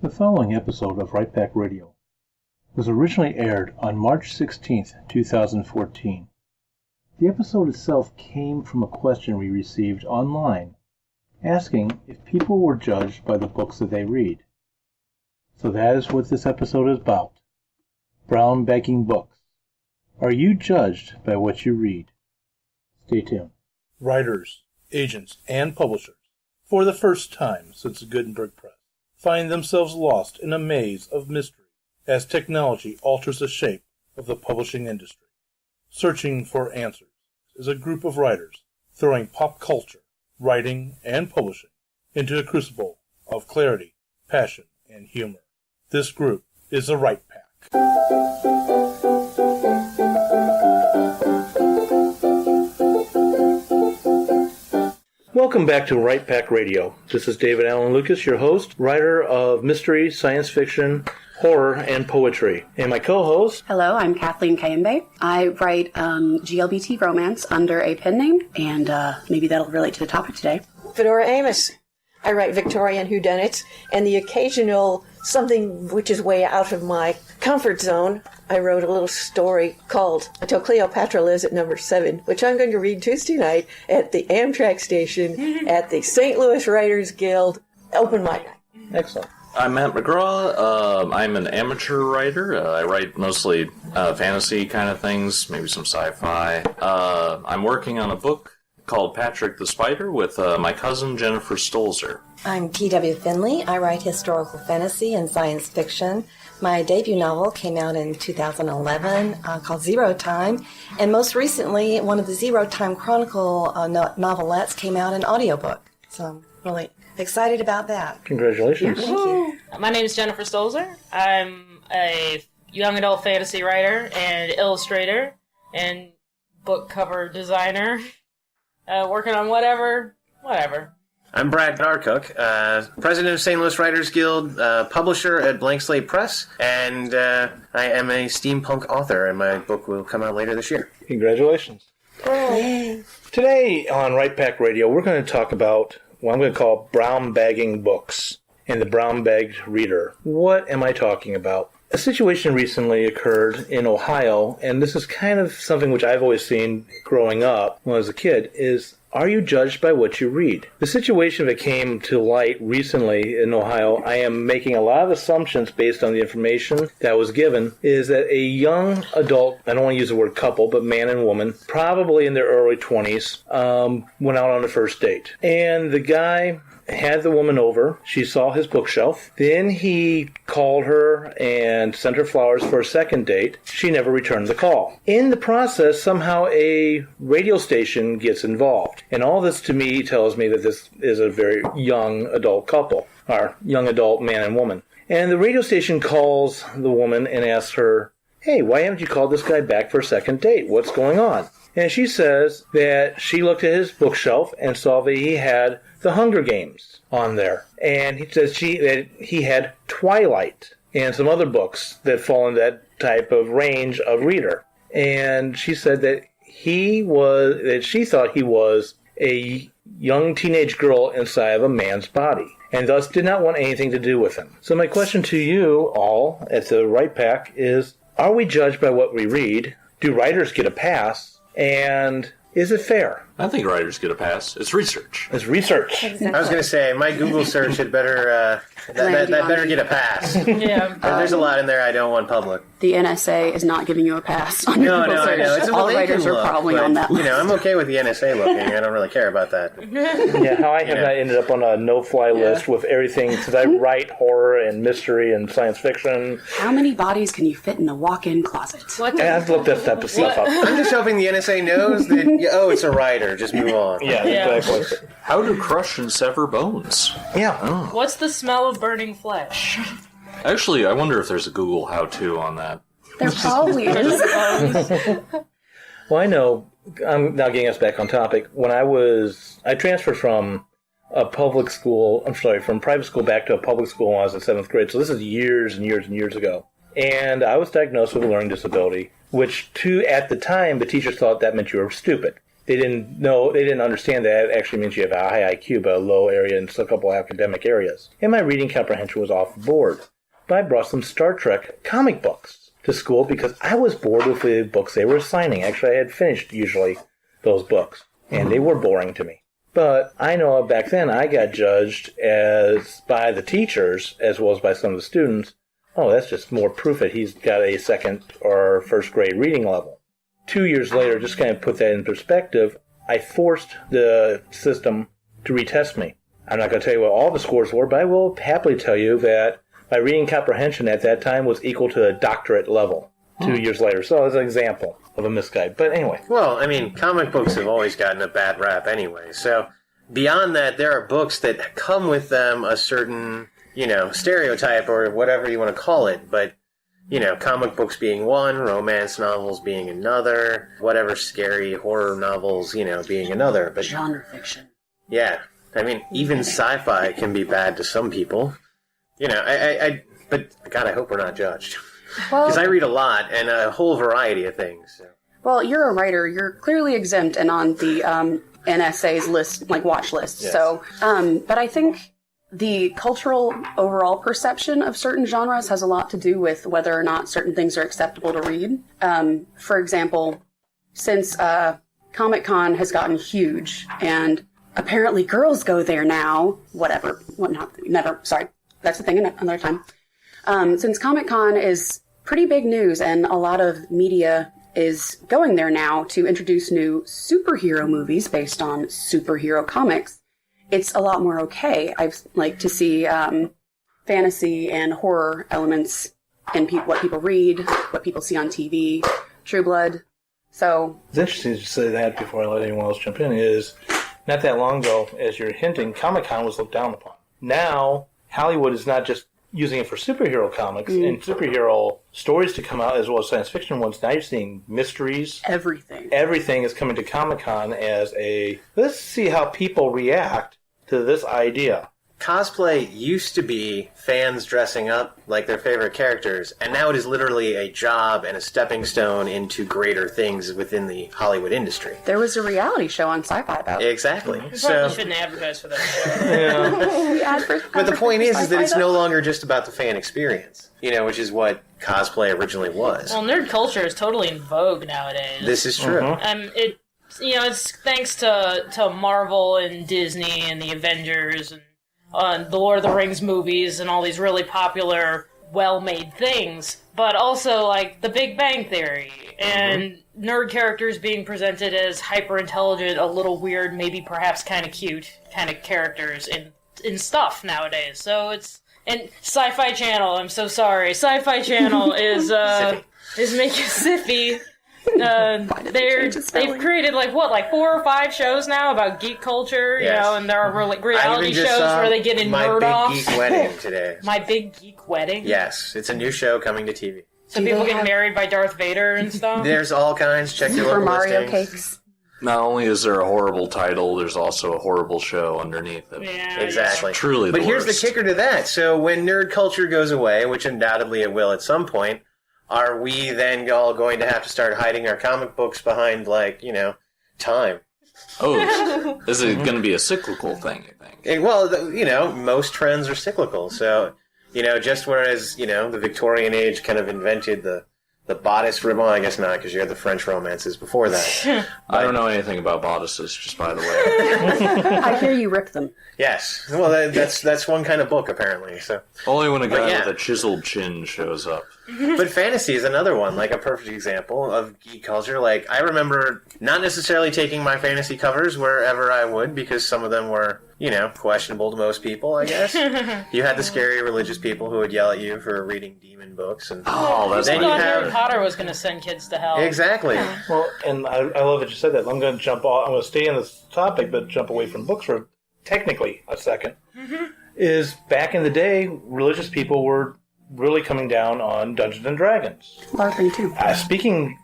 The following episode of Right Back Radio was originally aired on March 16, 2014. The episode itself came from a question we received online, asking if people were judged by the books that they read. So that is what this episode is about. Brown bagging books. Are you judged by what you read? Stay tuned. Writers, agents, and publishers, for the first time since the Gutenberg Press, find themselves lost in a maze of mystery as technology alters the shape of the publishing industry. Searching for Answers is a group of writers throwing pop culture, writing, and publishing into a crucible of clarity, passion, and humor. This group is the Right Pack. Welcome back to Right Pack Radio. This is David Allen Lucas, your host, writer of mystery, science fiction, horror, and poetry. And my co-host... Hello, I'm Kathleen Kayembe. I write GLBT romance under a pen name, and maybe that'll relate to the topic today. Fedora Amos. I write Victorian whodunits and the occasional something which is way out of my comfort zone. I wrote a little story called Until Cleopatra Lives at Number 7, which I'm going to read Tuesday night at the Amtrak station at the St. Louis Writers Guild open mic night. Excellent. I'm Matt McGraw. I'm an amateur writer. I write mostly fantasy kind of things, maybe some sci-fi. I'm working on a book called Patrick the Spider with my cousin Jennifer Stolzer. I'm T.W. Finley. I write historical fantasy and science fiction. My debut novel came out in 2011 called Zero Time, and most recently one of the Zero Time Chronicle novelettes came out in audiobook. So I'm really excited about that. Congratulations. Thank you. My name is Jennifer Stolzer. I'm a young adult fantasy writer and illustrator and book cover designer. Working on whatever. I'm Brad Garcook, president of St. Louis Writers Guild, publisher at Blank Slate Press, and I am a steampunk author, and my book will come out later this year. Congratulations. Yay. Today on Right Pack Radio, we're going to talk about what I'm going to call brown bagging books and the brown bagged reader. What am I talking about? A situation recently occurred in Ohio, and this is kind of something which I've always seen growing up when I was a kid, is are you judged by what you read? The situation that came to light recently in Ohio, I am making a lot of assumptions based on the information that was given, is that a young adult, I don't want to use the word couple, but man and woman, probably in their early 20s, went out on a first date. And the guy had the woman over. She saw his bookshelf. Then he called her and sent her flowers for a second date. She never returned the call. In the process, somehow a radio station gets involved. And all this to me tells me that this is a very young adult couple, or young adult man and woman. And the radio station calls the woman and asks her, hey, why haven't you called this guy back for a second date? What's going on? And she says that she looked at his bookshelf and saw that he had the Hunger Games on there. And he says that he had Twilight and some other books that fall in that type of range of reader. And she said that she thought he was a young teenage girl inside of a man's body, and thus did not want anything to do with him. So my question to you all at the Right Pack is, are we judged by what we read? Do writers get a pass? And is it fair? I think writers get a pass. It's research. It's research. Exactly. I was going to say, my Google search had better that better get a pass. Yeah. There's a lot in there I don't want public. The NSA is not giving you a pass on your No, Google I know. search. It's a All they writers can are look, probably but, on that list. I'm okay with the NSA looking. I don't really care about that. Yeah, how I have not ended up on a no-fly list with everything, because I write horror and mystery and science fiction. How many bodies can you fit in a walk-in closet? What And I've looked that type of stuff up. I'm just hoping the NSA knows that, it's a writer. Just move on. Yeah, exactly. How to crush and sever bones. Yeah. What's the smell of burning flesh? Actually, I wonder if there's a Google how-to on that. There probably is. Well, I know, I'm now getting us back on topic. When I transferred from private school back to a public school when I was in 7th grade. So this is years and years and years ago. And I was diagnosed with a learning disability, which at the time, the teachers thought that meant you were stupid. They didn't understand that it actually means you have a high IQ, but a low area in a couple academic areas. And my reading comprehension was off the board. But I brought some Star Trek comic books to school because I was bored with the books they were assigning. Actually, I had finished usually those books, and they were boring to me. But I know back then I got judged as by the teachers as well as by some of the students. Oh, that's just more proof that he's got a second or first grade reading level. 2 years later, just kind of put that in perspective, I forced the system to retest me. I'm not going to tell you what all the scores were, but I will happily tell you that my reading comprehension at that time was equal to a doctorate level 2 years later. So as an example of a misguide. But anyway. Well, I mean, comic books have always gotten a bad rap anyway. So beyond that, there are books that come with them a certain, stereotype or whatever you want to call it. But comic books being one, romance novels being another, whatever scary horror novels, being another. But Genre fiction. yeah, I mean, even sci-fi can be bad to some people. But God, I hope we're not judged. Because I read a lot and a whole variety of things. So. Well, you're a writer. You're clearly exempt and on the NSA's list, like watch list. Yes. So, but I think the cultural overall perception of certain genres has a lot to do with whether or not certain things are acceptable to read. For example, since Comic-Con has gotten huge and apparently girls go there now, sorry, that's the thing another time. Since Comic-Con is pretty big news and a lot of media is going there now to introduce new superhero movies based on superhero comics, it's a lot more okay. I like to see fantasy and horror elements in what people read, what people see on TV, True Blood. So It's interesting to say that before I let anyone else jump in, is not that long ago, as you're hinting, Comic-Con was looked down upon. Now, Hollywood is not just using it for superhero comics and superhero stories to come out as well as science fiction ones. Now you're seeing mysteries. everything. Everything is coming to Comic-Con as let's see how people react to this idea. Cosplay used to be fans dressing up like their favorite characters, and now it is literally a job and a stepping stone into greater things within the Hollywood industry. There was a reality show on Sci-Fi about it. Exactly. You So, probably shouldn't advertise for that. but the point is that it's no longer just about the fan experience, which is what cosplay originally was. Well, nerd culture is totally in vogue nowadays. This is true. It's thanks to Marvel and Disney and the Avengers and the Lord of the Rings movies and all these really popular, well-made things, but also like The Big Bang Theory and nerd characters being presented as hyper-intelligent, a little weird, maybe perhaps kind of cute kind of characters in stuff nowadays. So and Sci-Fi Channel, I'm so sorry, Sci-Fi Channel is making Siffy. They've created like 4 or 5 shows now about geek culture, and there are reality shows where they get in nerd My offs. Big Geek Wedding today. My Big Geek Wedding. Yes, it's a new show coming to TV. So people get married by Darth Vader and stuff. There's all kinds. Check your Super local Mario listings. cakes. Not only is there a horrible title, there's also a horrible show underneath it. Yeah, Exactly. It's truly But the here's worst. the kicker to that. So when nerd culture goes away, which undoubtedly it will at some point, are we then all going to have to start hiding our comic books behind, time? Oh, is it going to be a cyclical thing, you think? Most trends are cyclical. So, just whereas, the Victorian age kind of invented the bodice ribbon, I guess not, because you had the French romances before that. I don't know anything about bodices, just by the way. I hear you rip them. Yes. Well, that's one kind of book, apparently. So, Only when a guy yeah. with a chiseled chin shows up. But fantasy is another one, like a perfect example of geek culture. Like, I remember not necessarily taking my fantasy covers wherever I would, because some of them were, questionable to most people, I guess. You had the scary religious people who would yell at you for reading demon books. And That's then I you thought have... Harry Potter was going to send kids to hell. Exactly. Well, and I love that you said that. I'm going to jump off. I'm going to stay on this topic, but jump away from books for technically a second. Is back in the day, religious people were really coming down on Dungeons and Dragons. LARPing too. Speaking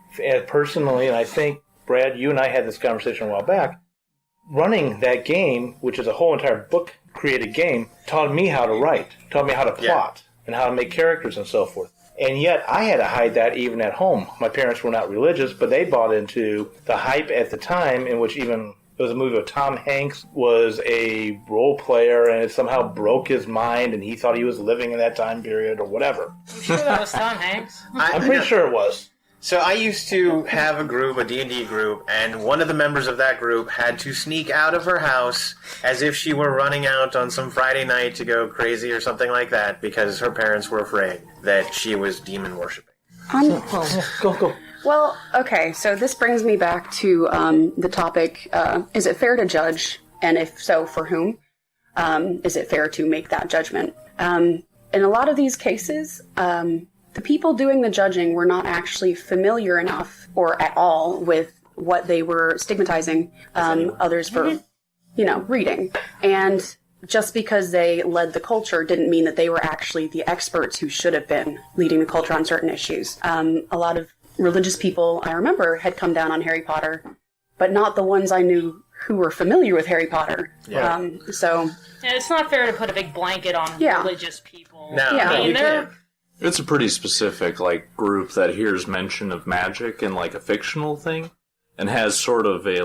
personally, and I think, Brad, you and I had this conversation a while back, running that game, which is a whole entire book-created game, taught me how to write, taught me how to plot, and how to make characters and so forth. And yet, I had to hide that even at home. My parents were not religious, but they bought into the hype at the time in which even it was a movie where Tom Hanks was a role player and it somehow broke his mind and he thought he was living in that time period or whatever. I'm sure that was Tom Hanks. I'm pretty sure it was. So I used to have a group, a D&D group, and one of the members of that group had to sneak out of her house as if she were running out on some Friday night to go crazy or something like that because her parents were afraid that she was demon worshipping. Go. Well, okay, so this brings me back to the topic, is it fair to judge? And if so, for whom? Is it fair to make that judgment? In a lot of these cases, the people doing the judging were not actually familiar enough or at all with what they were stigmatizing others for, reading. And just because they led the culture didn't mean that they were actually the experts who should have been leading the culture on certain issues. A lot of religious people, I remember, had come down on Harry Potter, but not the ones I knew who were familiar with Harry Potter. Yeah. Yeah, it's not fair to put a big blanket on religious people. No, Yeah. no, you can't. It's a pretty specific, group that hears mention of magic in, a fictional thing, and has sort of a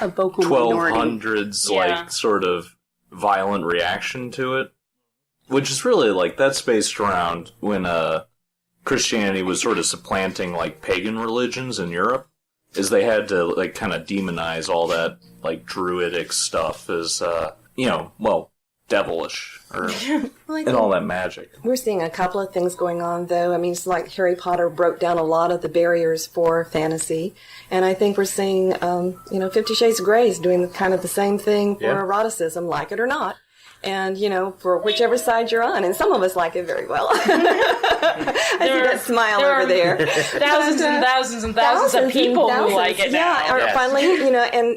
vocal minority. 1200s, sort of violent reaction to it. Which is really, that's based around when, Christianity was sort of supplanting, pagan religions in Europe, is they had to, kind of demonize all that, druidic stuff as, devilish, and all that magic. We're seeing a couple of things going on, though. I mean, it's like Harry Potter broke down a lot of the barriers for fantasy. And I think we're seeing, 50 Shades of Grey is doing kind of the same thing for eroticism, like it or not. And, for whichever side you're on. And some of us like it very well. I see that smile over there. Thousands and thousands and thousands of people who like it now. Yeah, Yes. finally,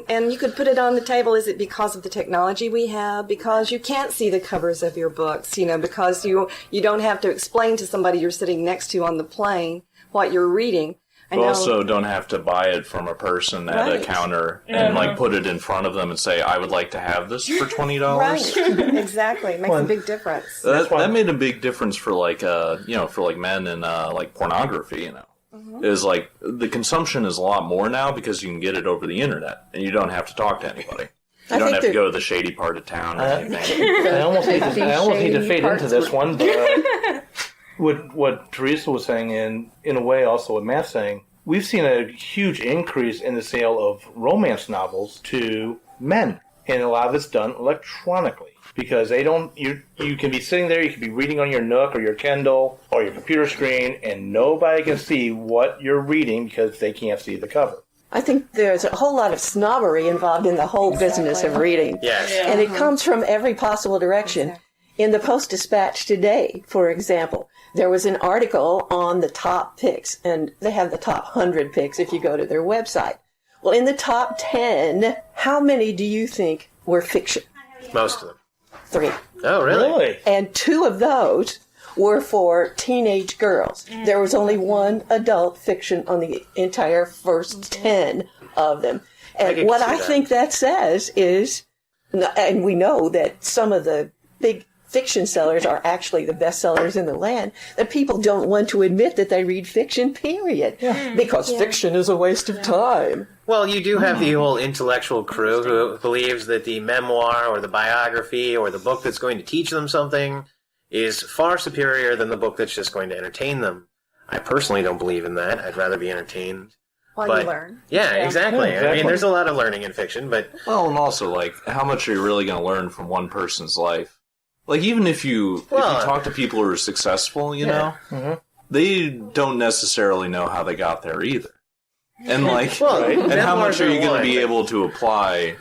and you could put it on the table. Is it because of the technology we have? Because you can't see the covers of your books, because you don't have to explain to somebody you're sitting next to on the plane what you're reading. You also don't have to buy it from a person at a counter and put it in front of them and say, I would like to have this for $20. Right, exactly. It makes a big difference. That made a big difference for men and pornography, Is the consumption is a lot more now because you can get it over the internet and you don't have to talk to anybody. You don't have to go to the shady part of town or anything. I almost hate to fade into this one, but what Teresa was saying, and in a way also what Matt's saying, we've seen a huge increase in the sale of romance novels to men. And a lot of it's done electronically. Because you can be sitting there, you can be reading on your Nook or your Kindle or your computer screen, and nobody can see what you're reading because they can't see the cover. I think there's a whole lot of snobbery involved in the whole business of reading. Yes. And it comes from every possible direction. In the Post-Dispatch today, for example, there was an article on the top picks, and they have the top 100 picks if you go to their website. Well, in the top 10, how many do you think were fiction? Most of them. 3. Oh, really? And 2 of those were for teenage girls. There was only 1 adult fiction on the entire first 10 of them. And what I think that says is, and we know that some of the big fiction sellers are actually the best sellers in the land, that people don't want to admit that they read fiction, period. Because fiction is a waste of time. Well, you do have the whole intellectual crew who believes that the memoir or the biography or the book that's going to teach them something is far superior than the book that's just going to entertain them. I personally don't believe in that. I'd rather be entertained. While you learn. Yeah, exactly. Yeah, exactly. I mean, there's a lot of learning in fiction, but... Well, and also, how much are you really going to learn from one person's life? Even if you talk to people who are successful, they don't necessarily know how they got there either. And and how much are you going to be able to apply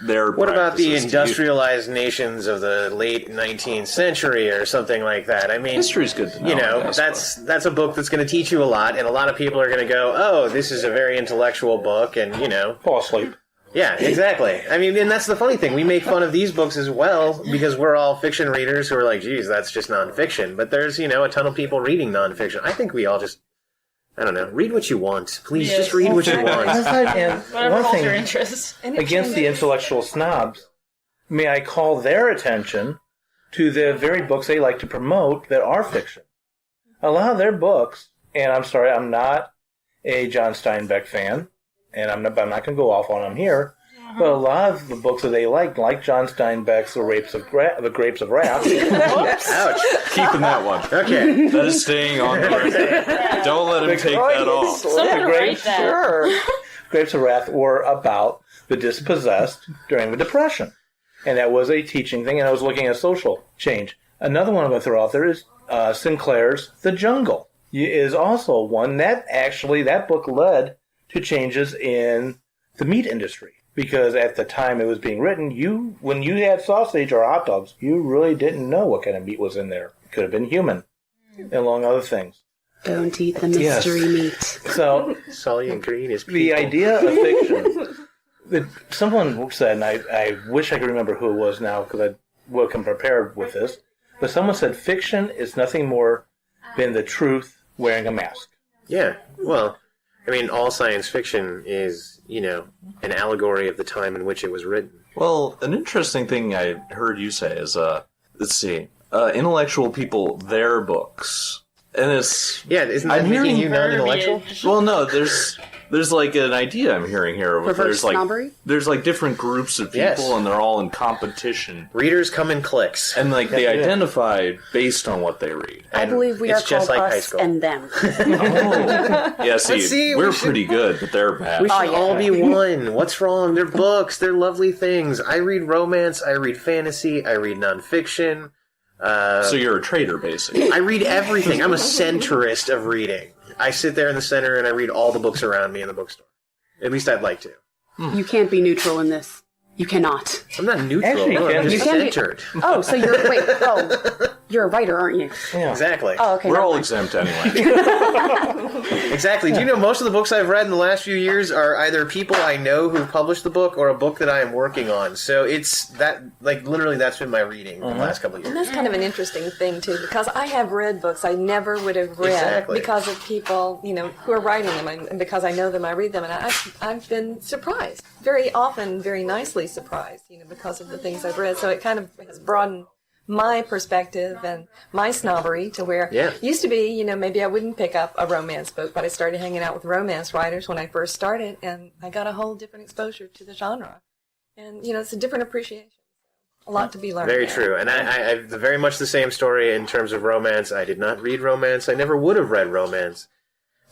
their What about the practices to you? industrialized nations of the late 19th century or something like that? I mean, History's good to know. I guess, that's a book that's going to teach you a lot, and a lot of people are going to go, "Oh, this is a very intellectual book," and Fall asleep. Yeah, exactly. I mean, and that's the funny thing. We make fun of these books as well because we're all fiction readers who are like, geez, that's just nonfiction. But there's, a ton of people reading nonfiction. I think we all just, I don't know, read what you want. Please, just read what you want. And Whatever one holds your thing, interest. against the intellectual snobs, may I call their attention to the very books they like to promote that are fiction. a lot of their books, and I'm sorry, I'm not a John Steinbeck fan, and I'm not going to go off on him here, but a lot of the books that they like John Steinbeck's The Grapes of Wrath. Ouch. Keeping that one. Okay. That is staying on the record. Don't let him take that off. Someone write that. Sure. Grapes of Wrath were about the dispossessed during the Depression. And that was a teaching thing, and I was looking at social change. Another one I'm going to throw out there is Sinclair's The Jungle. Is also one that book led to changes in the meat industry. Because at the time it was being written, when you had sausage or hot dogs, you really didn't know what kind of meat was in there. It could have been human, among other things. Don't eat the mystery meat. So, Sully and Green is people. the idea of fiction, someone said, and I wish I could remember who it was now because I wasn't prepared with this, but someone said fiction is nothing more than the truth wearing a mask. Yeah, well, I mean, all science fiction is, an allegory of the time in which it was written. Well, an interesting thing I heard you say is, let's see, intellectual people, their books. And it's... Yeah, isn't that making you non-intellectual? Well, no, there's like an idea I'm hearing here. Reverse snobbery? There's like different groups of people, Yes. and they're all in competition. Readers come in cliques. And like they identify based on what they read. I believe we are it's just called like high us school. and them. Yeah, see, we we're should- pretty good, but they're bad. We should yeah. all be one. What's wrong? They're books. They're lovely things. I read romance. I read fantasy. I read nonfiction. So you're a traitor, basically. I read everything. I'm a centrist of reading. I sit there in the center and I read all the books around me in the bookstore. At least I'd like to. You can't be neutral in this. You cannot. I'm not neutral. Actually, No, I'm you just can be- centered. Oh, so you're a writer, aren't you? Yeah. Exactly. Oh, okay. We're never all mind. exempt anyway. Exactly. Do you know most of the books I've read in the last few years are either people I know who've published the book or a book that I am working on. So it's that, like, literally that's been my reading the last couple of And years. that's kind of an interesting thing, too, because I have read books I never would have read Exactly. because of people, who are writing them, and because I know them, I read them, and I've been surprised. Very often, very nicely surprised, because of the things I've read. So it kind of has broadened my perspective and my snobbery to where used to be, maybe I wouldn't pick up a romance book, but I started hanging out with romance writers when I first started, and I got a whole different exposure to the genre. And, it's a different appreciation. A lot to be learned. Very there. true. And I very much the same story in terms of romance. I did not read romance. I never would have read romance.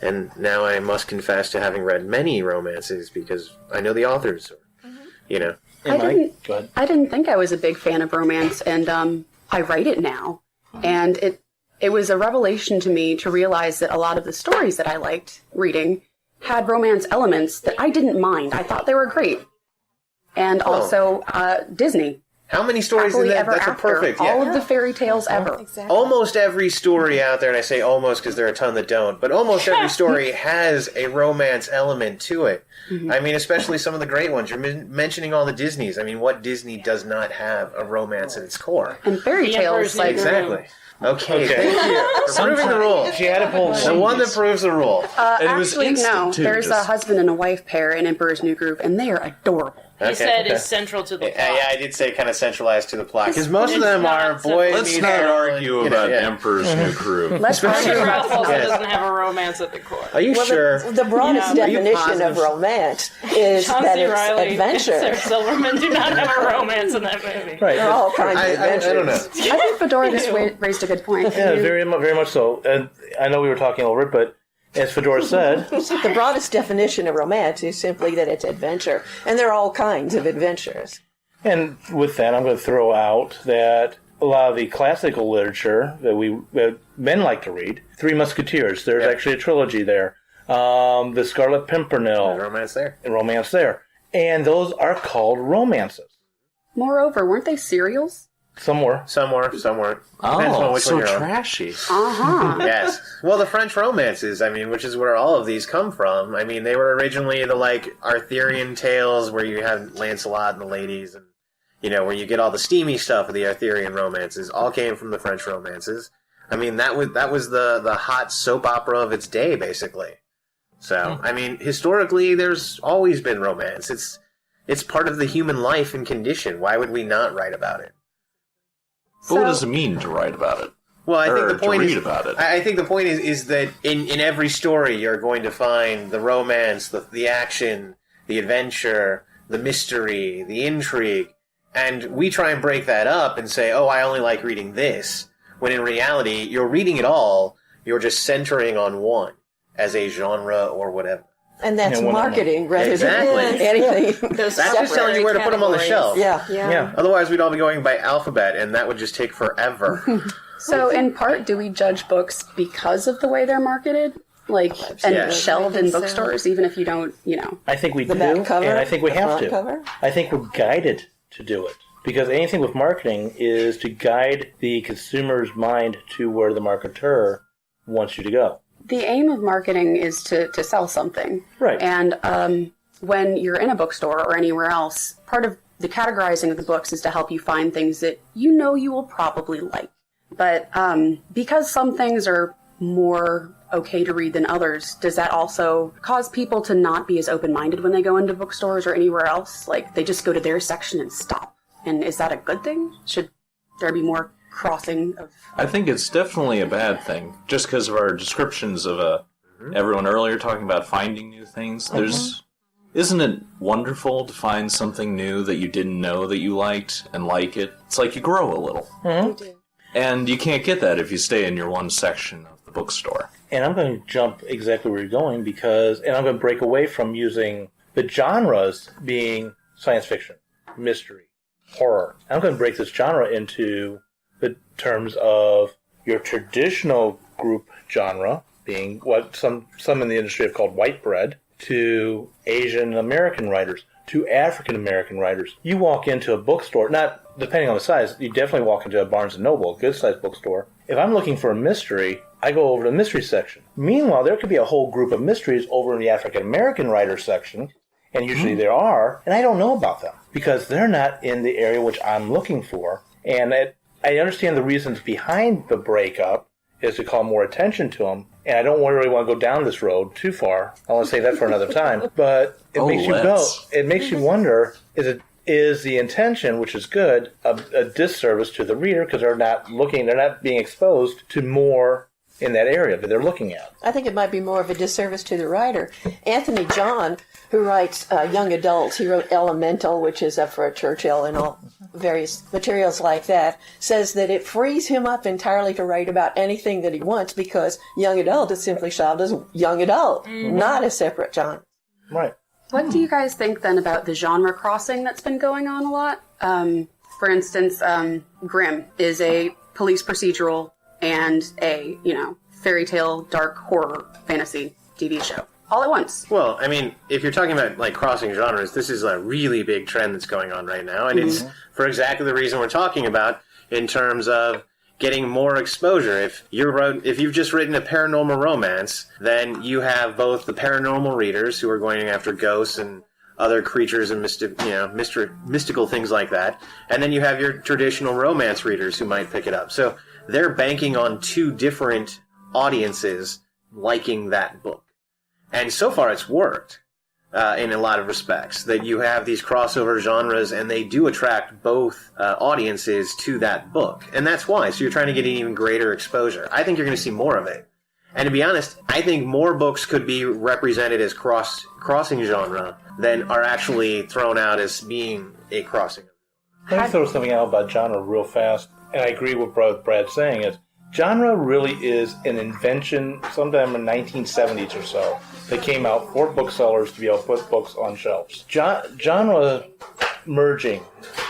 And now I must confess to having read many romances because I know the authors. I didn't. Go ahead. I didn't think I was a big fan of romance, and I write it now, and it was a revelation to me to realize that a lot of the stories that I liked reading had romance elements that I didn't mind. I thought they were great, and also Disney. How many stories in Happily that? Ever That's a After. perfect. All of the fairy tales ever. Exactly. Almost every story out there, and I say almost because there are a ton that don't, but almost every story has a romance element to it. I mean, especially some of the great ones. You're mentioning all the Disneys. I mean, what Disney does not have a romance at its core? And fairy The tales Emperor's like New Exactly. Okay, thank you for proving the rule. She had to pull The one that proves the rule. And it was actually instant, no. too, There's a just- husband and a wife pair in Emperor's New Groove, and they are adorable. He said is central to the plot. Yeah, I did say kind of centralized to the plot because most of It's them not are boy. Let's meets not girl, argue and, about yeah. Emperor's New Groove. Let's argue about Ralph also Yes. doesn't have a romance at the core. Are you sure? The broadest Yeah. Are you definition of positive? romance is that Chauncey it's Riley and adventure. Sarah Silverman do not have a romance in that movie. Right. They're all kinds of I adventures. don't know. I think Fedora just raised a good point. Yeah, very much so. And I know we were talking over it, but as Fedora said, The broadest definition of romance is simply that it's adventure, and there are all kinds of adventures. and with that, I'm going to throw out that a lot of the classical literature that men like to read, Three Musketeers, there's actually a trilogy there. The Scarlet Pimpernel, Romance there. and romance there. And those are called romances. Moreover, weren't they serials? Some were. Some were, some weren't. Depends on Oh, which so one you're on. trashy. Uh-huh. Yes. Well, the French romances, I mean, which is where all of these come from. I mean, they were originally the, like, Arthurian tales where you had Lancelot and the ladies and, where you get all the steamy stuff of the Arthurian romances, all came from the French romances. I mean, that was the hot soap opera of its day, basically. So, I mean, historically, there's always been romance. It's part of the human life and condition. Why would we not write about it? But what does it mean to write about it? Well, I think or the point to is read about it. I think the point is that in every story you're going to find the romance, the action, the adventure, the mystery, the intrigue, and we try and break that up and say, oh, I only like reading this, when in reality you're reading it all, you're just centering on one as a genre or whatever. And that's Yeah, marketing rather Exactly. than anything. That's just telling you where to put them on the shelf. Yeah. Otherwise, we'd all be going by alphabet, and that would just take forever. So, in part, do we judge books because of the way they're marketed? Like, and Yeah. shelved in bookstores, even if you don't, I think we The do, back cover, and I think we the have front to. cover? I think we're guided to do it. Because anything with marketing is to guide the consumer's mind to where the marketer wants you to go. The aim of marketing is to sell something. Right. And when you're in a bookstore or anywhere else, part of the categorizing of the books is to help you find things that you know you will probably like. But because some things are more okay to read than others, does that also cause people to not be as open-minded when they go into bookstores or anywhere else? Like, they just go to their section and stop. And is that a good thing? Should there be more crossing of... I think it's definitely a bad thing, just because of our descriptions of everyone earlier talking about finding new things. Isn't it wonderful to find something new that you didn't know that you liked and like it? It's like you grow a little. And you can't get that if you stay in your one section of the bookstore. And I'm going to jump exactly where you're going and I'm going to break away from using the genres being science fiction, mystery, horror. I'm going to break this genre into the terms of your traditional group genre, being what some in the industry have called white bread, to Asian American writers, to African American writers. You walk into a bookstore, not depending on the size, you definitely walk into a Barnes & Noble, a good-sized bookstore. If I'm looking for a mystery, I go over to the mystery section. Meanwhile, there could be a whole group of mysteries over in the African American writers section, and usually there are, and I don't know about them because they're not in the area which I'm looking for. And I understand the reasons behind the breakup is to call more attention to them, and I don't really want to go down this road too far. I want to save that for another time. But it makes you go. It makes you wonder: is the intention, which is good, a disservice to the reader because they're not being exposed to more in that area that they're looking at. I think it might be more of a disservice to the writer. Anthony John, who writes young adults, he wrote Elemental, which is up for Churchill and all various materials like that, says that it frees him up entirely to write about anything that he wants because young adult is simply shelved as young adult, not a separate genre. Right. What do you guys think then about the genre crossing that's been going on a lot? For instance, Grimm is a police procedural and a, fairy tale, dark horror fantasy TV show. All at once. Well, I mean, if you're talking about, like, crossing genres, this is a really big trend that's going on right now, and it's for exactly the reason we're talking about in terms of getting more exposure. If you've just written a paranormal romance, then you have both the paranormal readers who are going after ghosts and other creatures and mystical things like that, and then you have your traditional romance readers who might pick it up. So they're banking on two different audiences liking that book. And so far it's worked in a lot of respects, that you have these crossover genres and they do attract both audiences to that book. And that's why. So you're trying to get an even greater exposure. I think you're going to see more of it. And to be honest, I think more books could be represented as crossing genre than are actually thrown out as being a crossing. Let me throw something out about genre real fast, and I agree with what Brad's saying. Is genre really is an invention sometime in the 1970s or so that came out for booksellers to be able to put books on shelves. Genre merging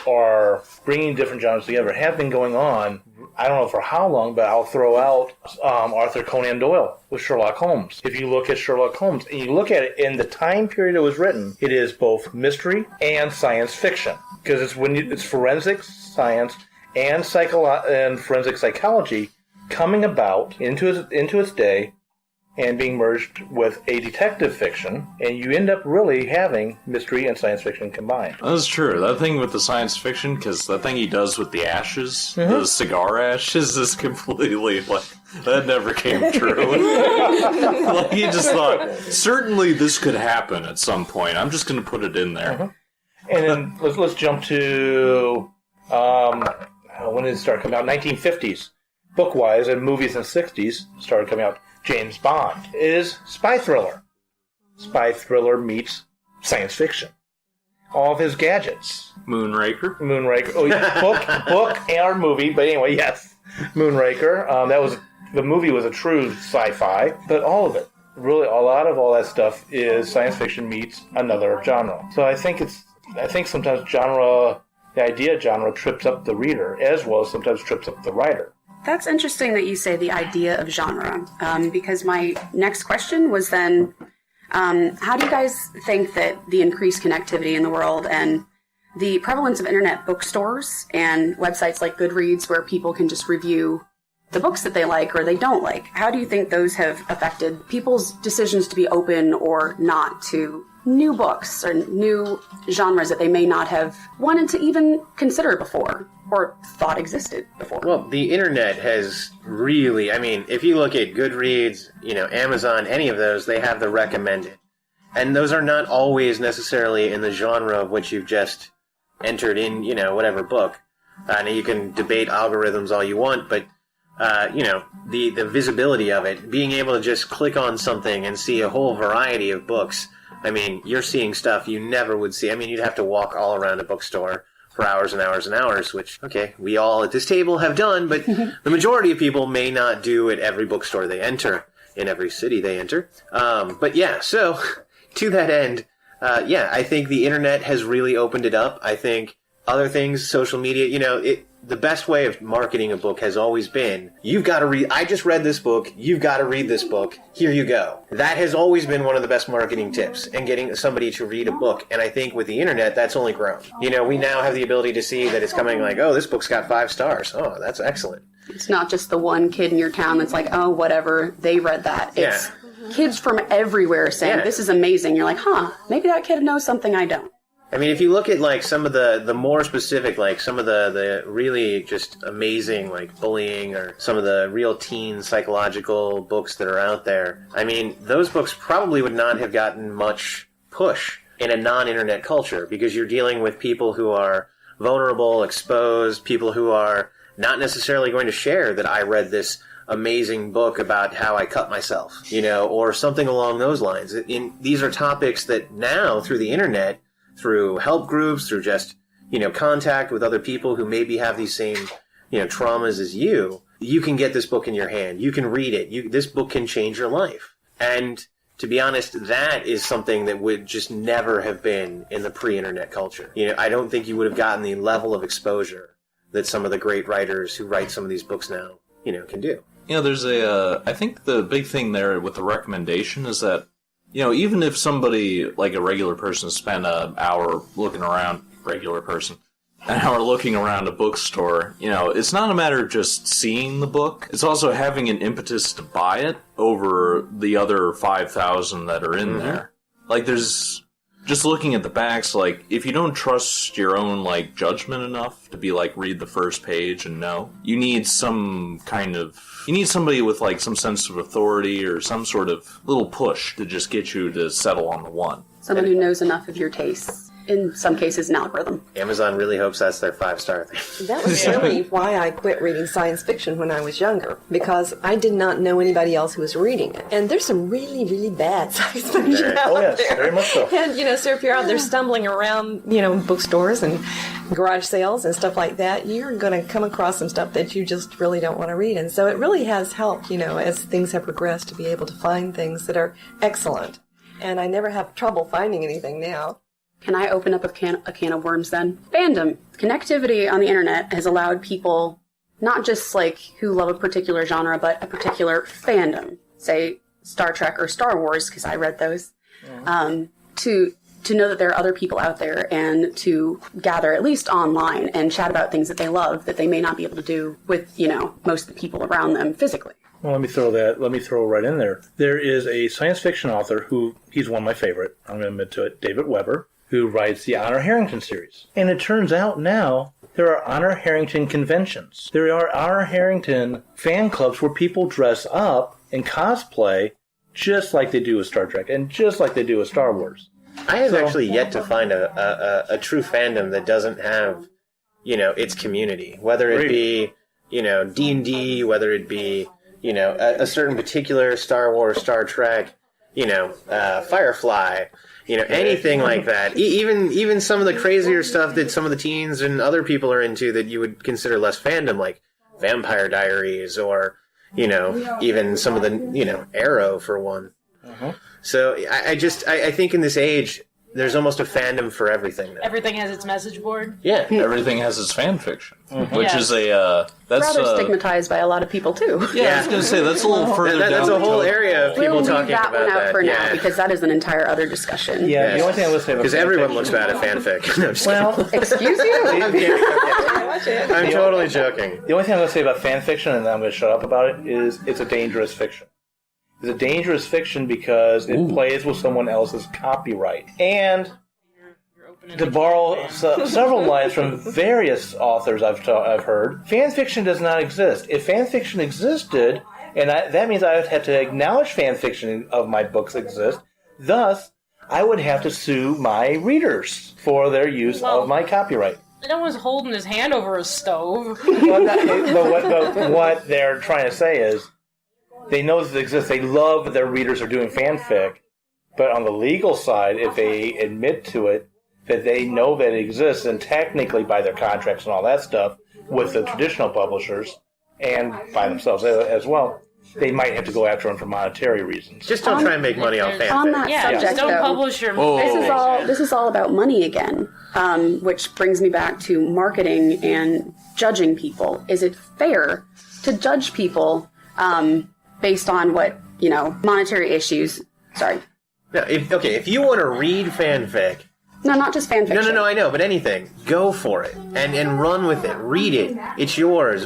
or bringing different genres together have been going on, I don't know for how long, but I'll throw out Arthur Conan Doyle with Sherlock Holmes. If you look at Sherlock Holmes and you look at it in the time period it was written, it is both mystery and science fiction because it's forensic science and forensic psychology coming about into its day and being merged with a detective fiction, and you end up really having mystery and science fiction combined. That's true. That thing with the science fiction, because that thing he does with the ashes, the cigar ashes, is completely, that never came true. He just thought, certainly this could happen at some point. I'm just going to put it in there. And then let's jump to, when did it start coming out? 1950s. book-wise, and movies in the 60s started coming out. James Bond is spy thriller. Spy thriller meets science fiction. All of his gadgets. Moonraker. Oh, yeah, book and movie, but anyway, yes. Moonraker. The movie was a true sci-fi, but all of it, really, a lot of all that stuff is science fiction meets another genre. So I think sometimes the idea of genre trips up the reader, as well as sometimes trips up the writer. That's interesting that you say the idea of genre, because my next question was then, how do you guys think that the increased connectivity in the world and the prevalence of internet bookstores and websites like Goodreads where people can just review the books that they like or they don't like, how do you think those have affected people's decisions to be open or not to new books or new genres that they may not have wanted to even consider before or thought existed before? Well, the internet has really, if you look at Goodreads, Amazon, any of those, they have the recommended. And those are not always necessarily in the genre of which you've just entered in, whatever book. And you can debate algorithms all you want, but, the visibility of it, being able to just click on something and see a whole variety of books. You're seeing stuff you never would see. You'd have to walk all around a bookstore for hours and hours and hours, which, okay, we all at this table have done, but the majority of people may not do at every bookstore they enter, in every city they enter. But yeah, so to that end, I think the internet has really opened it up. I think other things, social media, the best way of marketing a book has always been, you've got to read, I just read this book, you've got to read this book, here you go. That has always been one of the best marketing tips, and getting somebody to read a book. And I think with the internet, that's only grown. We now have the ability to see that it's coming like, oh, this book's got 5 stars. Oh, that's excellent. It's not just the one kid in your town that's like, oh, whatever, they read that. It's kids from everywhere saying, this is amazing. You're like, maybe that kid knows something I don't. If you look at some of the more specific, some of the really just amazing bullying or some of the real teen psychological books that are out there, those books probably would not have gotten much push in a non-internet culture, because you're dealing with people who are vulnerable, exposed, people who are not necessarily going to share that I read this amazing book about how I cut myself, or something along those lines. These are topics that now, through the internet, through help groups, through just, contact with other people who maybe have these same, traumas as you can get this book in your hand. You can read it. This book can change your life. And to be honest, that is something that would just never have been in the pre-internet culture. I don't think you would have gotten the level of exposure that some of the great writers who write some of these books now, can do. There's I think the big thing there with the recommendation is that, even if somebody, like a regular person, spent an hour looking around, an hour looking around a bookstore, it's not a matter of just seeing the book. It's also having an impetus to buy it over the other 5,000 that are in there. There's just looking at the backs, if you don't trust your own, judgment enough to be, read the first page and know, you need somebody with, some sense of authority or some sort of little push to just get you to settle on the one. Someone who knows enough of your tastes. In some cases, an algorithm. Amazon really hopes that's their 5-star thing. That was really why I quit reading science fiction when I was younger, because I did not know anybody else who was reading it. And there's some really, really bad science fiction out there. Very much so. And, so if you're out there stumbling around, bookstores and garage sales and stuff like that, you're going to come across some stuff that you just really don't want to read. And so it really has helped, as things have progressed, to be able to find things that are excellent. And I never have trouble finding anything now. Can I open up a can of worms then? Fandom. Connectivity on the internet has allowed people, not just who love a particular genre, but a particular fandom, say Star Trek or Star Wars, because I read those, to know that there are other people out there and to gather, at least online, and chat about things that they love that they may not be able to do with, most of the people around them physically. Well, let me throw right in there. There is a science fiction author he's one of my favorite, I'm going to admit to it, David Weber, who writes the Honor Harrington series. And it turns out now there are Honor Harrington conventions. There are Honor Harrington fan clubs where people dress up and cosplay just like they do with Star Trek and just like they do with Star Wars. I have actually yet to find a true fandom that doesn't have, its community. Whether it be, D&D, whether it be, a certain particular Star Wars, Star Trek, Firefly, anything like that. Even some of the crazier stuff that some of the teens and other people are into that you would consider less fandom, like Vampire Diaries or, even some of the, Arrow for one. Uh-huh. So I think in this age, there's almost a fandom for everything now. Everything has its message board. Yeah. Everything has its fan fiction, which Yeah. is that's Rather stigmatized by a lot of people too. Yeah, I was going to say that's a little further down. That's a whole area of people We'll leave talking that about one out that. for now Yeah. because that is an entire other discussion. Yeah, the only thing I would say about Because everyone looks bad at fanfic. No, I'm just kidding. Excuse you? I'm kidding. I'm totally joking. The only thing I'm going to say about fan fiction, and then I'm going to shut up about it, is it's a dangerous fiction. It's a dangerous fiction because it plays with someone else's copyright. And to borrow several lines from various authors I've heard, fan fiction does not exist. If fan fiction existed, that means I would have to acknowledge fan fiction of my books exist. Thus, I would have to sue my readers for their use of my copyright. No one's holding his hand over a stove. But what they're trying to say is, they know this exists. They love that their readers are doing fanfic. But on the legal side, if they admit to it, that they know that it exists, and technically by their contracts and all that stuff, with the traditional publishers, and by themselves as well, they might have to go after them for monetary reasons. Just don't try and make money off fanfic. On that Yeah, subject, just don't though, publish your this is all about money again, which brings me back to marketing and judging people. Is it fair to judge people based on what, monetary issues? Sorry. No, if you want to read fanfic... No, not just fan fiction. No, I know, but anything. Go for it. And run with it. Read it. It's yours.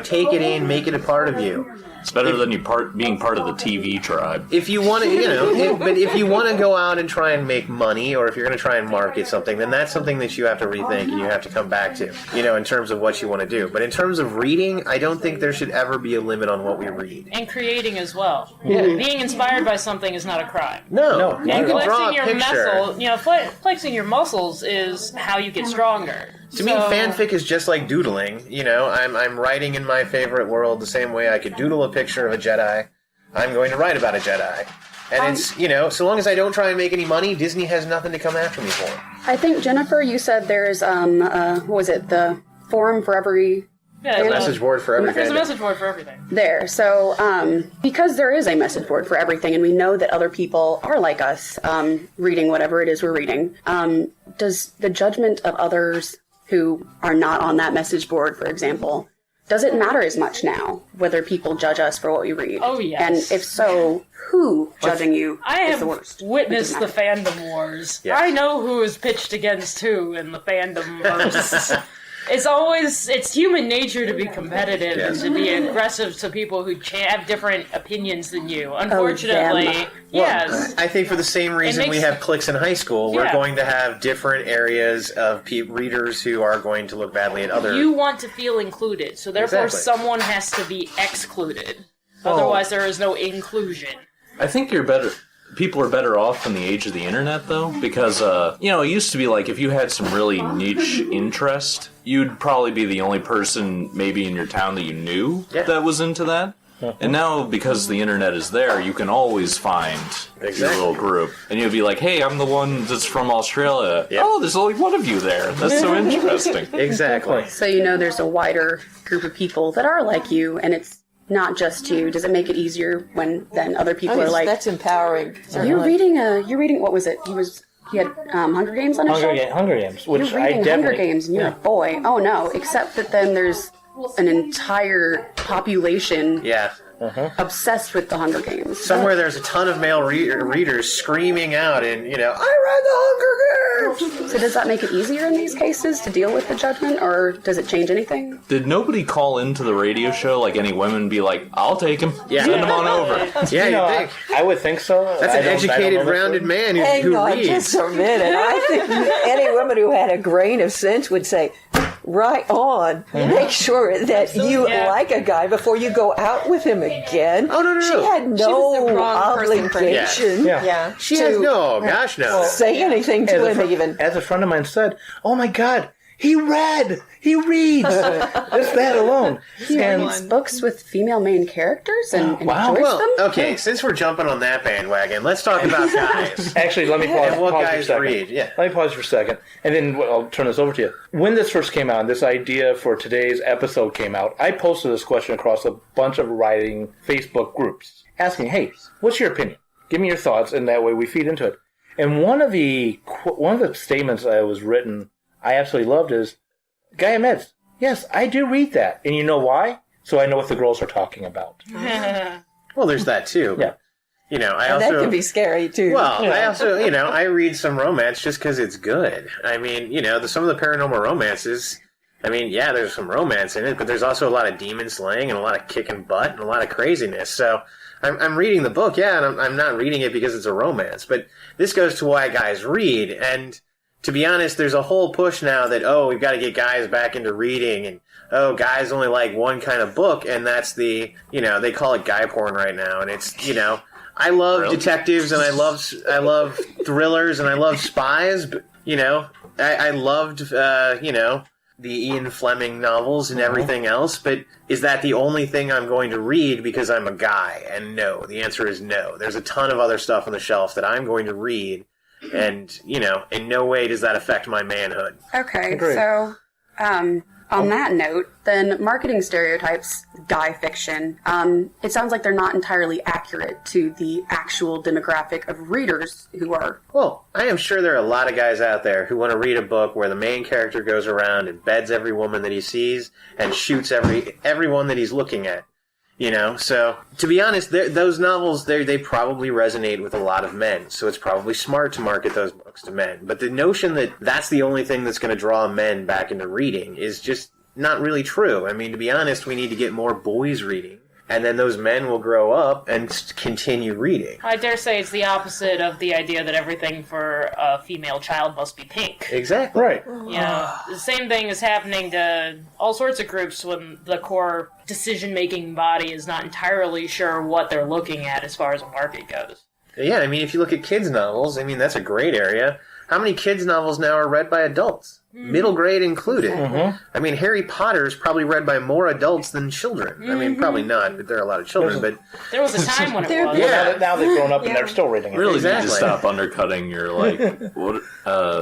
Take it in, make it a part of you. It's better than being part of the TV tribe. If you want to, but if you want to go out and try and make money, or if you're going to try and market something, then that's something that you have to rethink and you have to come back to, in terms of what you want to do. But in terms of reading, I don't think there should ever be a limit on what we read. And creating as well. Yeah. Being inspired by something is not a crime. No, you can draw a picture. Flexing your muscles is how you get stronger. To me, fanfic is just like doodling. I'm writing in my favorite world the same way I could doodle a picture of a Jedi. I'm going to write about a Jedi. And it's, so long as I don't try and make any money, Disney has nothing to come after me for. I think, Jennifer, you said there's, what was it, the forum for every... Yeah, a message board for everything. There's a message board for everything. There. So, because there is a message board for everything, and we know that other people are like us, reading whatever it is we're reading, does the judgment of others who are not on that message board, for example, does it matter as much now whether people judge us for what we read? Oh, yes. And if so, who judging you is the worst? Witnessed the fandom wars. Yes. I know who is pitched against who in the fandom verse. It's human nature to be competitive and to be aggressive to people who have different opinions than you. Unfortunately, yes. I think for the same reason we have cliques in high school, we're going to have different areas of readers who are going to look badly at other... You want to feel included, so therefore someone has to be excluded. Otherwise there is no inclusion. I think people are better off in the age of the internet, though, because, it used to be like if you had some really niche interest, you'd probably be the only person maybe in your town that you knew that was into that. And now, because the internet is there, you can always find your little group. And you'll be like, hey, I'm the one that's from Australia. Yep. Oh, there's only one of you there. That's so interesting. Exactly. So there's a wider group of people that are like you, and it's not just you. Does it make it easier when then other people are like... That's empowering. You're reading, what was it? He had Hunger Games on his show? Hunger Games, which You're reading Hunger Games, and you're a boy. Oh, no, except that then there's an entire population obsessed with the Hunger Games. Somewhere there's a ton of male readers screaming out and, I read the Hunger Games! So does that make it easier in these cases to deal with the judgment, or does it change anything? Did nobody call into the radio show, like any women, be like, I'll take him, send him on over? Yeah, you think. I would think so. That's an educated, rounded man who reads. Just a minute. I think any woman who had a grain of sense would say, right on. Make sure that you like a guy before you go out with him again. Oh, no. She had no obligation She has no, gosh no. say anything to him even. As a friend of mine said, oh my God, He read. He reads. Just that alone. He reads books with female main characters and enjoys them. Okay, since we're jumping on that bandwagon, let's talk about guys. Actually, let me pause. And what pause guys for a second. read, yeah. Let me pause for a second, and then I'll turn this over to you. When this first came out, this idea for today's episode came out, I posted this question across a bunch of writing Facebook groups, asking, "Hey, what's your opinion? Give me your thoughts," and that way we feed into it. And one of the statements that was written, I absolutely loved is, "Guy admits, yes, I do read that, and you know why? So I know what the girls are talking about." Well, there's that too. Yeah. You know, I And also that can be scary, too. Well, I also, I read some romance just because it's good. I mean, some of the paranormal romances. I mean, yeah, there's some romance in it, but there's also a lot of demon slaying and a lot of kicking butt and a lot of craziness. So I'm reading the book, yeah, and I'm not reading it because it's a romance. But this goes to why guys read. And to be honest, there's a whole push now that, we've got to get guys back into reading. And, guys only like one kind of book. And that's the, they call it guy porn right now. And it's, I love detectives and I love thrillers and I love spies. But, I loved, the Ian Fleming novels and everything else, but is that the only thing I'm going to read because I'm a guy? And no, the answer is no. There's a ton of other stuff on the shelf that I'm going to read, and, in no way does that affect my manhood. Okay, Agreed. so on that note, then marketing stereotypes, guy fiction, it sounds like they're not entirely accurate to the actual demographic of readers who are. Well, I am sure there are a lot of guys out there who want to read a book where the main character goes around and beds every woman that he sees and shoots everyone that he's looking at. So to be honest, those novels, they probably resonate with a lot of men. So it's probably smart to market those books to men. But the notion that that's the only thing that's going to draw men back into reading is just not really true. I mean, to be honest, we need to get more boys reading. And then those men will grow up and continue reading. I dare say it's the opposite of the idea that everything for a female child must be pink. Exactly. Right. The same thing is happening to all sorts of groups when the core decision-making body is not entirely sure what they're looking at as far as a market goes. Yeah, I mean, if you look at kids' novels, I mean, that's a great area. How many kids' novels now are read by adults? Middle grade included. Mm-hmm. I mean, Harry Potter is probably read by more adults than children. Mm-hmm. I mean, probably not, but there are a lot of children. But there was a time when it was. Yeah. Now they've grown up and they're still reading it. Really Exactly. need to stop undercutting your,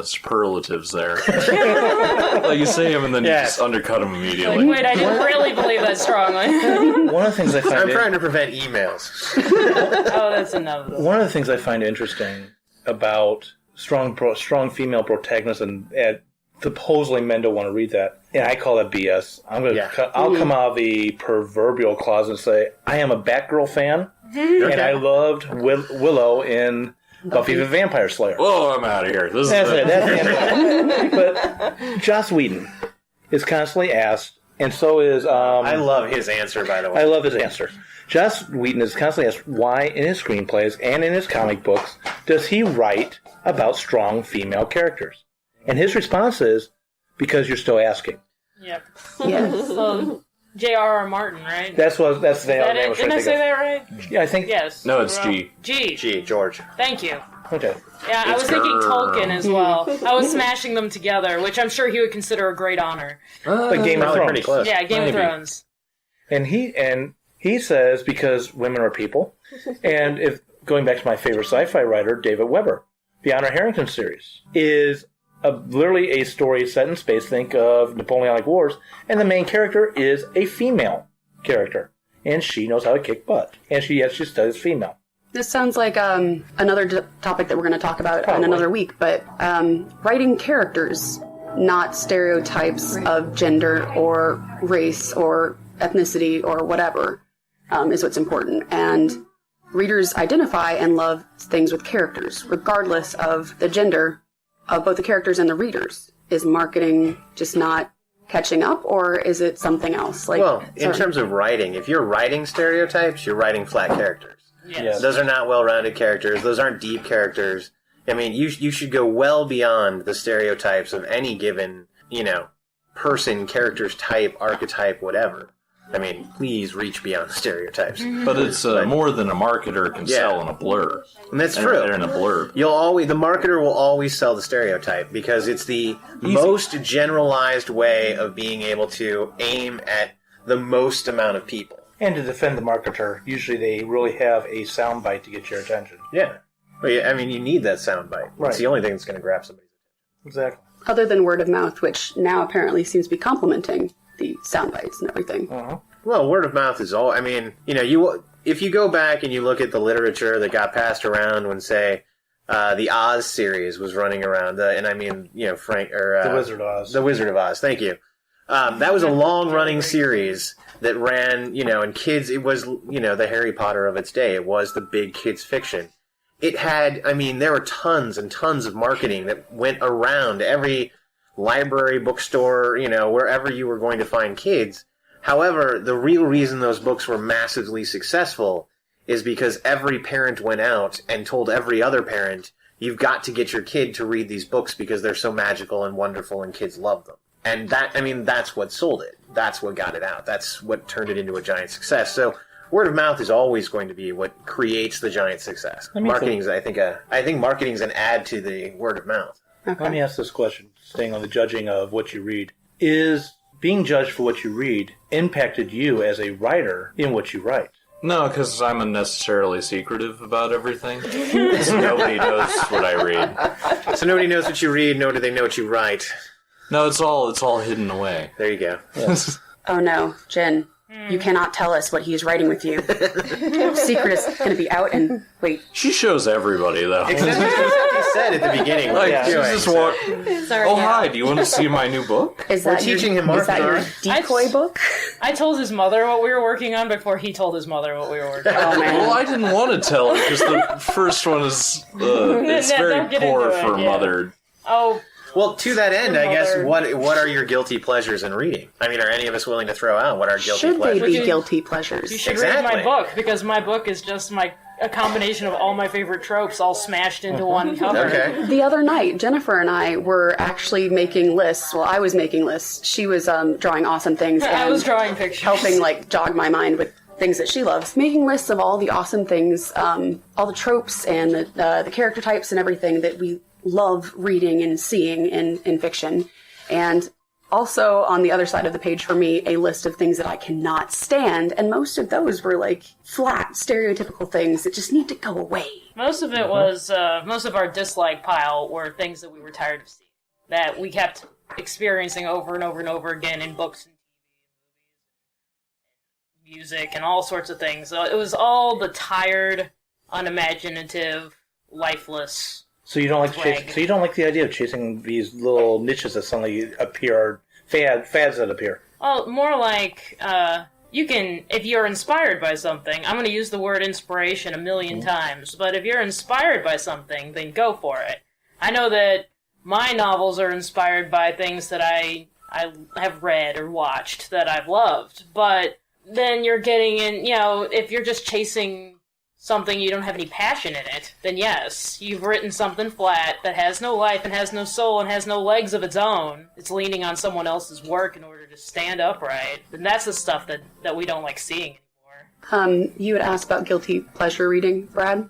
superlatives there. You say them and then you just undercut them immediately. Wait, I didn't really believe that strongly. One of the things I find I'm trying to prevent emails. Oh, that's enough. One of the things I find interesting about strong female protagonists and supposedly men don't want to read that. And I call that BS. I'll come out of the proverbial closet and say I am a Batgirl fan, and I loved Willow in Buffy the Vampire Slayer. Oh, I'm out of here. That's it. That's the end. But Joss Whedon is constantly asked, and so is I love his answer, by the way. I love his answer. Joss Whedon is constantly asked why in his screenplays and in his comic books does he write about strong female characters? And his response is, because you're still asking. Yep. Yes. So, J.R.R. Martin, right? That's the name I was Didn't trying I to say think that right? of. Yeah, I think. Yes. No, it's G. Gee, George. Thank you. Okay. Yeah, I was thinking Tolkien as well. I was smashing them together, which I'm sure he would consider a great honor. But Game of Probably Thrones. pretty close. Yeah, Game Maybe. of Thrones. And he says because women are people, and if going back to my favorite sci-fi writer, David Weber, the Honor Harrington series is literally a story set in space. Think of Napoleonic Wars, and the main character is a female character, and she knows how to kick butt, and she studies female. This sounds like another topic that we're going to talk about in another week, but writing characters, not stereotypes of gender or race or ethnicity or whatever, is what's important. And readers identify and love things with characters, regardless of the gender of both the characters and the readers. Is marketing just not catching up, or is it something else? In terms of writing, if you're writing stereotypes, you're writing flat characters. Yes. Those are not well-rounded characters. Those aren't deep characters. I mean, you should go well beyond the stereotypes of any given, person, character's type, archetype, whatever. I mean, please reach beyond the stereotypes. But it's more than a marketer can sell in a blur. And that's true. They're in a blurb. The marketer will always sell the stereotype because it's the most generalized way of being able to aim at the most amount of people. And to defend the marketer, usually they really have a soundbite to get your attention. Yeah. Well, I mean, you need that soundbite. Right. It's the only thing that's going to grab somebody's attention. Exactly. Other than word of mouth, which now apparently seems to be complementing the sound bites and everything. Uh-huh. Well, word of mouth is all. I mean, if you go back and you look at the literature that got passed around when, say, the Oz series was running around, and I mean, Frank or The Wizard of Oz. The Wizard of Oz. Thank you. That was a long-running series that ran, and kids. It was, the Harry Potter of its day. It was the big kids fiction. It had, there were tons and tons of marketing that went around every library, bookstore, wherever you were going to find kids. However, the real reason those books were massively successful is because every parent went out and told every other parent, you've got to get your kid to read these books because they're so magical and wonderful and kids love them. And that's what sold it. That's what got it out. That's what turned it into a giant success. So word of mouth is always going to be what creates the giant success. Marketing's, I think marketing's an add to the word of mouth. Okay. Let me ask this question, staying on the judging of what you read. Is being judged for what you read impacted you as a writer in what you write? No, because I'm unnecessarily secretive about everything. So nobody knows what I read. So nobody knows what you read, nor do they know what you write. No, it's all hidden away. There you go. Yes. Oh no, Jen, you cannot tell us what he's writing with you. Secret is going to be out and wait. She shows everybody, though. Except you said at the beginning. Like, what she's you're doing, just so- Sorry, oh, yeah. hi, do you want to see my new book? Is We're that teaching him is that your marketing. decoy book? I told his mother what we were working on before he told his mother what we were working on. Oh man. Well, I didn't want to tell her, because the first one is it's No, very don't get poor into it, for yeah. mother. Oh, Well, to that end, Your I guess, mother. what are your guilty pleasures in reading? I mean, are any of us willing to throw out what our guilty Should they pleasures? be You- guilty pleasures? you should read Exactly. my book, because my book is just a combination of all my favorite tropes all smashed into one cover. Okay. The other night, Jennifer and I were actually making lists. Well, I was making lists. She was drawing awesome things. I and was drawing pictures. helping jog my mind with things that she loves. Making lists of all the awesome things, all the tropes and the character types and everything that we love reading and seeing in fiction. And also on the other side of the page for me, a list of things that I cannot stand. And most of those were flat, stereotypical things that just need to go away. Most of it was, most of our dislike pile were things that we were tired of seeing. That we kept experiencing over and over and over again in books and TV, music, and all sorts of things. So it was all the tired, unimaginative, lifeless. So you don't like Drag. so you don't like the idea of chasing these little niches that suddenly appear, fads that appear. Well, more like, you can, if you're inspired by something, I'm going to use the word inspiration a million times, but if you're inspired by something, then go for it. I know that my novels are inspired by things that I have read or watched that I've loved, but then you're getting in, if you're just chasing something you don't have any passion in it, then yes, you've written something flat that has no life and has no soul and has no legs of its own. It's leaning on someone else's work in order to stand upright. And that's the stuff that we don't like seeing anymore. You had asked about guilty pleasure reading, Brad.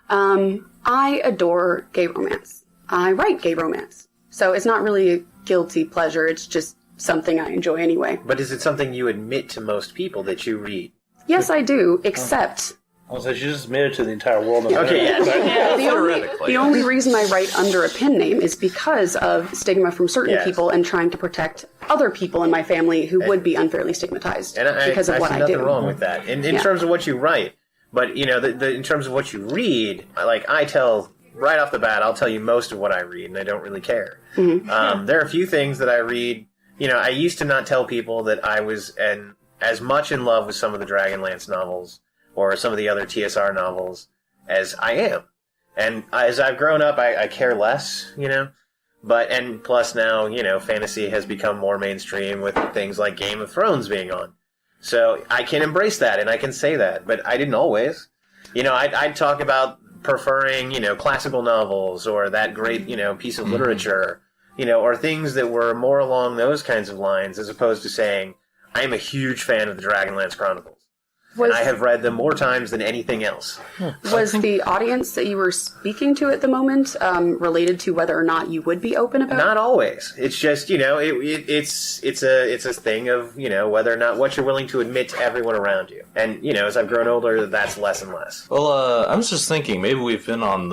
I adore gay romance. I write gay romance. So it's not really a guilty pleasure, it's just something I enjoy anyway. But is it something you admit to most people that you read? Yes, I do, except So she just admitted to the entire world. Okay, yes. the only reason I write under a pen name is because of stigma from certain Yes. people and trying to protect other people in my family who would be unfairly stigmatized And because of I what see I nothing do. wrong with that. In Yeah. terms of what you write, but in terms of what you read, I tell right off the bat, I'll tell you most of what I read, and I don't really care. Mm-hmm. There are a few things that I read. I used to not tell people that I was as much in love with some of the Dragonlance novels or some of the other TSR novels as I am. And as I've grown up, I care less, and plus now, fantasy has become more mainstream with things like Game of Thrones being on. So I can embrace that and I can say that, but I didn't always. I'd talk about preferring, classical novels or that great, piece of literature, or things that were more along those kinds of lines as opposed to saying, I am a huge fan of the Dragonlance Chronicles. And I have read them more times than anything else. Was the audience that you were speaking to at the moment related to whether or not you would be open about it? Not always. It's just, it's a thing of, whether or not what you're willing to admit to everyone around you. And, as I've grown older, that's less and less. Well, I was just thinking, maybe we've been on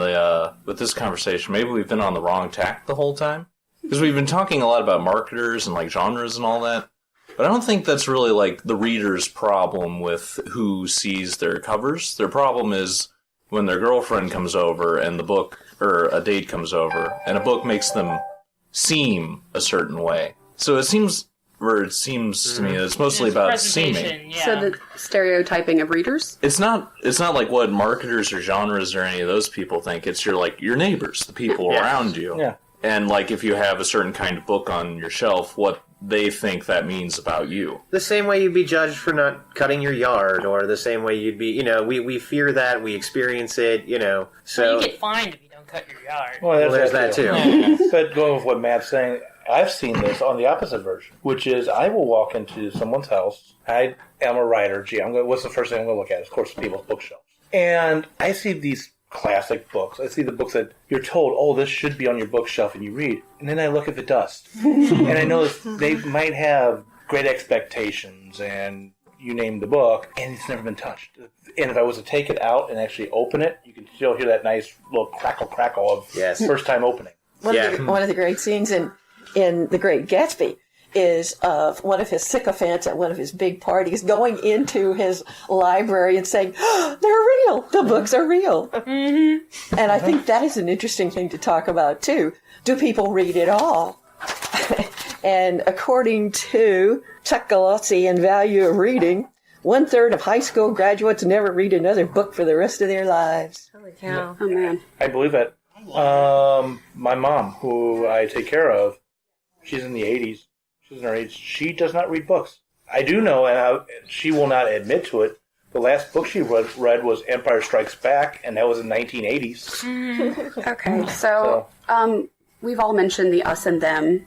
with this conversation, maybe we've been on the wrong tack the whole time. Because we've been talking a lot about marketers and, genres and all that. But I don't think that's really, the reader's problem with who sees their covers. Their problem is when their girlfriend comes over and the book, or a date comes over, and a book makes them seem a certain way. So it seems to me that it's mostly about seeming. Yeah. So the stereotyping of readers? It's not like what marketers or genres or any of those people think. It's your neighbors, the people around you. Yeah. And, if you have a certain kind of book on your shelf, what they think that means about you. The same way you'd be judged for not cutting your yard, or the same way you'd be, we fear that, we experience it, so... Well, you get fined if you don't cut your yard. Well, there's that too. But going with what Matt's saying, I've seen this on the opposite version, which is I will walk into someone's house. I am a writer. What's the first thing I'm going to look at? Of course, people's bookshelves. And I see these classic books. I see the books that you're told, oh, this should be on your bookshelf, and you read. And then I look at the dust. And I know they might have great expectations, and you name the book, and it's never been touched. And if I was to take it out and actually open it, you can still hear that nice little crackle of first time opening. One of the great scenes in The Great Gatsby is of one of his sycophants at one of his big parties going into his library and saying, oh, they're real. The books are real. Mm-hmm. And I think that is an interesting thing to talk about, too. Do people read it all? And according to Chuck Galozzi in Value of Reading, 1/3 of high school graduates never read another book for the rest of their lives. Holy cow. Oh, man. I believe it. My mom, who I take care of, she's in the 80s. She's in her 80s. She does not read books. I do know, and she will not admit to it, the last book she read was Empire Strikes Back, and that was in the 1980s. Okay, so we've all mentioned the us and them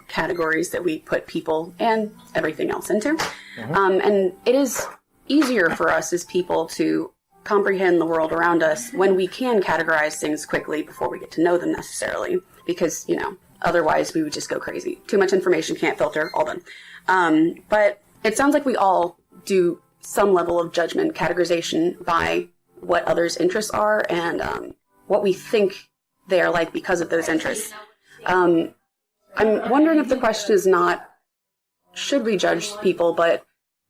categories that we put people and everything else into. And it is easier for us as people to comprehend the world around us when we can categorize things quickly before we get to know them necessarily. Because, otherwise we would just go crazy. Too much information, can't filter, all done. But it sounds like we all do some level of judgment, categorization by what others' interests are and what we think they are like because of those interests. I'm wondering if the question is not, should we judge people, but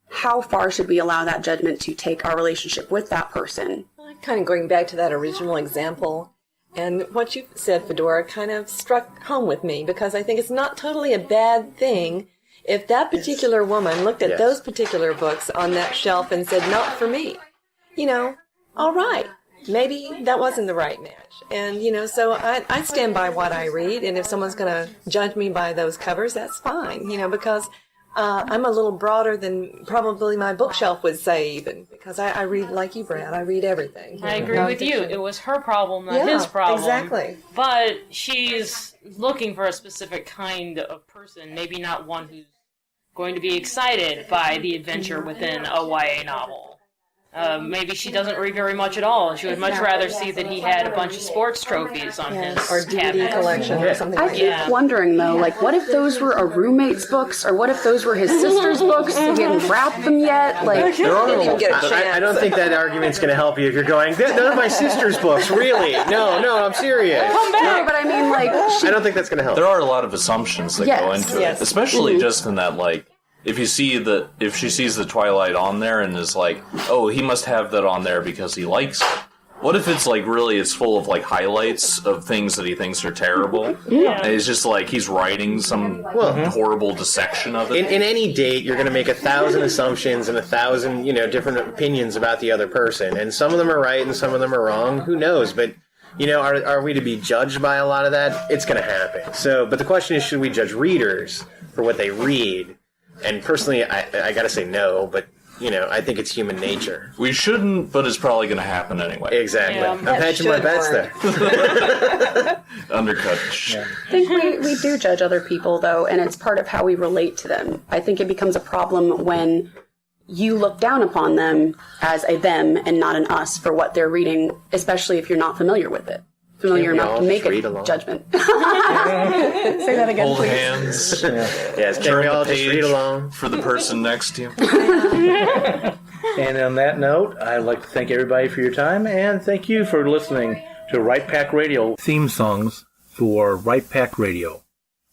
how far should we allow that judgment to take our relationship with that person? Kind of going back to that original example, and what you said, Fedora, kind of struck home with me, because I think it's not totally a bad thing if that particular woman looked at those particular books on that shelf and said, not for me. All right. Maybe that wasn't the right match. And, so I stand by what I read, and if someone's going to judge me by those covers, that's fine, because I'm a little broader than probably my bookshelf would say even, because I read, like you, Brad, I read everything. I agree with you. It was her problem, not his problem. Exactly. But she's looking for a specific kind of person, maybe not one who's going to be excited by the adventure within a YA novel. Maybe she doesn't read very much at all. She would much rather see that he had a bunch of sports trophies on his or DVD cabinet. collection or something I like keep that. wondering, though, what if those were a roommate's books, or what if those were his sister's books? He hadn't wrapped them yet. Didn't even get a chance. I don't think that argument's going to help you if you're going, none of my sister's books, really? No, I'm serious. Come back. No, but I mean, I don't think that's going to help. There are a lot of assumptions that go into it, especially just in that, if she sees the Twilight on there and is like, oh, he must have that on there because he likes it. What if it's really it's full of highlights of things that he thinks are terrible? Yeah. And it's just he's writing some horrible dissection of it. In any date, you're going to make 1,000 assumptions and 1,000 different opinions about the other person, and some of them are right and some of them are wrong. Who knows? But are we to be judged by a lot of that? It's going to happen. So, but the question is, should we judge readers for what they read? And personally, I gotta say no, but I think it's human nature. We shouldn't, but it's probably going to happen anyway. Exactly. Yeah. I'm hedging my should bets work. there. Undercut. I think we do judge other people, though, and it's part of how we relate to them. I think it becomes a problem when you look down upon them as a them and not an us for what they're reading, especially if you're not familiar with it. Familiar Can't we enough all to make just read a along? judgment. Say that again, Hold please. hands. Yes, can Turn we all the just read page along? for the person next to you. And on that note, I'd like to thank everybody for your time, and thank you for listening to Right Pack Radio. Theme songs for Right Pack Radio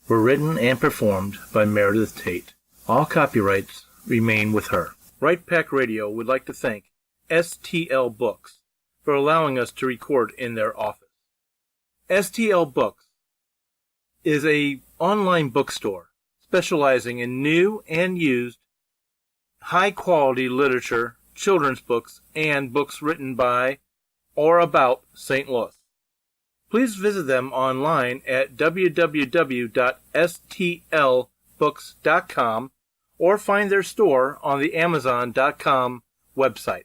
were written and performed by Meredith Tate. All copyrights remain with her. Right Pack Radio would like to thank STL Books for allowing us to record in their office. STL Books is a online bookstore specializing in new and used high-quality literature, children's books, and books written by or about St. Louis. Please visit them online at www.stlbooks.com or find their store on the Amazon.com website.